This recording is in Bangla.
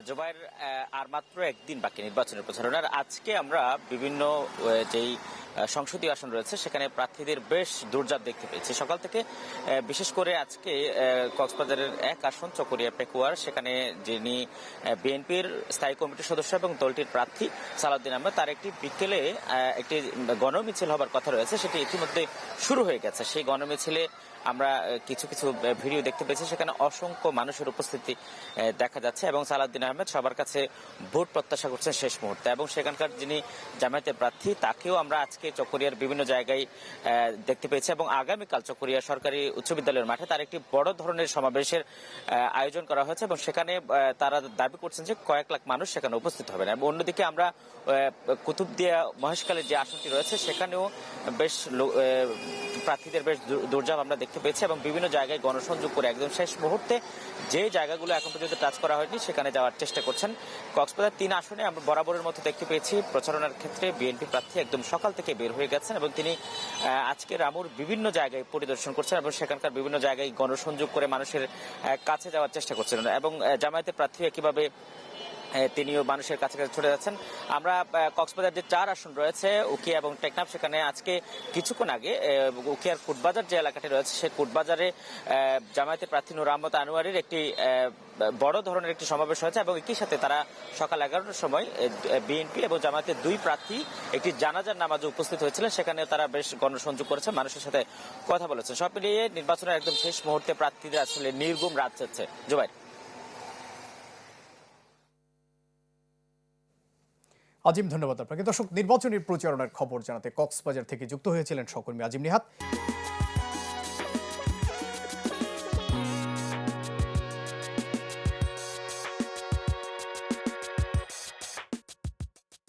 জুবাইর, আর মাত্র একদিন বাকি নির্বাচনের প্রচারণার। আজকে আমরা বিভিন্ন যেই সংসদীয় আসন রয়েছে সেখানে প্রার্থীদের বেশ দৌড়ঝাঁপ দেখতে পেয়েছি সকাল থেকে। বিশেষ করে আজকে কক্সবাজারের এক আসন চকরিয়া পেকুয়ার, সেখানে যিনি বিএনপির স্থায়ী কমিটির সদস্য এবং দলটির প্রার্থী সালাউদ্দিন আহমেদ, তার একটি বিকেলে একটি গণমিছিল হবার কথা রয়েছে, সেটি ইতিমধ্যে শুরু হয়ে গেছে। সেই গণমিছিলে আমরা কিছু কিছু ভিডিও দেখতে পেয়েছি, সেখানে অসংখ্য মানুষের উপস্থিতি দেখা যাচ্ছে এবং সালাউদ্দিন আহমেদ সবার কাছে ভোট প্রত্যাশা করছেন শেষ মুহূর্তে। এবং সেখানকার যিনি জামায়াতের প্রার্থী, তাকেও আমরা আজকে চকরিয়ার বিভিন্ন জায়গায় দেখতে পেয়েছি এবং আগামীকাল চকরিয়া সরকারি উচ্চ বিদ্যালয়ের মাঠে তার একটি বড় ধরনের সমাবেশের আয়োজন করা হয়েছে এবং সেখানে তারা দাবি করছেন যে কয়েক লাখ মানুষ সেখানে উপস্থিত হবেন। এবং অন্যদিকে আমরা কুতুবদিয়া মহেশখালীর যে আসনটি রয়েছে সেখানেও বেশ প্রার্থীদের বেশ দৌড়ঝাঁপ আমরা দেখতে পেয়েছি এবং বিভিন্ন জায়গায় গণসংযোগ করে একদম শেষ মুহূর্তে যে জায়গাগুলো এখন পর্যন্ত টাচ করা হয়নি সেখানে যাওয়ার চেষ্টা করছেন। কক্সবাজার ৩ আসনে আমরা বরাবরের মতো দেখতে পেয়েছি প্রচারণার ক্ষেত্রে বিএনপি প্রার্থী একদম সকাল থেকে বের হয়ে গেছেন এবং তিনি আজকে রামুর বিভিন্ন জায়গায় পরিদর্শন করছেন এবং সেখানকার বিভিন্ন জায়গায় গণসংযোগ করে মানুষের কাছে যাওয়ার চেষ্টা করছেন এবং জামায়াতের প্রার্থী একইভাবে তিনিও মানুষের কাছে কাছে ছুটে যাচ্ছেন। আমরা কক্সবাজার যে 4 আসন রয়েছে উখিয়া এবং টেকনাফ, সেখানে আজকে কিছুক্ষণ আগে উখিয়ার কুটবাজার যে এলাকাটি রয়েছে সেই কুটবাজারে জামায়াতের প্রার্থী নূর আহমদ আনোয়ারের একটি বড় ধরনের একটি সমাবেশ হয়েছে এবং একই সাথে তারা সকাল 11টার সময় বিএনপি এবং জামায়াতের দুই প্রার্থী একটি জানাজার নামাজে উপস্থিত হয়েছিলেন, সেখানে তারা বেশ গণসংযোগ করেছে, মানুষের সাথে কথা বলেছেন। সব মিলিয়ে নির্বাচনের একদম শেষ মুহূর্তে প্রার্থীদের আসলে নির্গুম রাত যাচ্ছে। জুবাইর, আজিম, ধন্যবাদ আপনাকে। দর্শক, নির্বাচনী প্রচারণার খবর জানাতে কক্সবাজার থেকে যুক্ত হয়েছিলেন সহকর্মী আজিম নিহাত।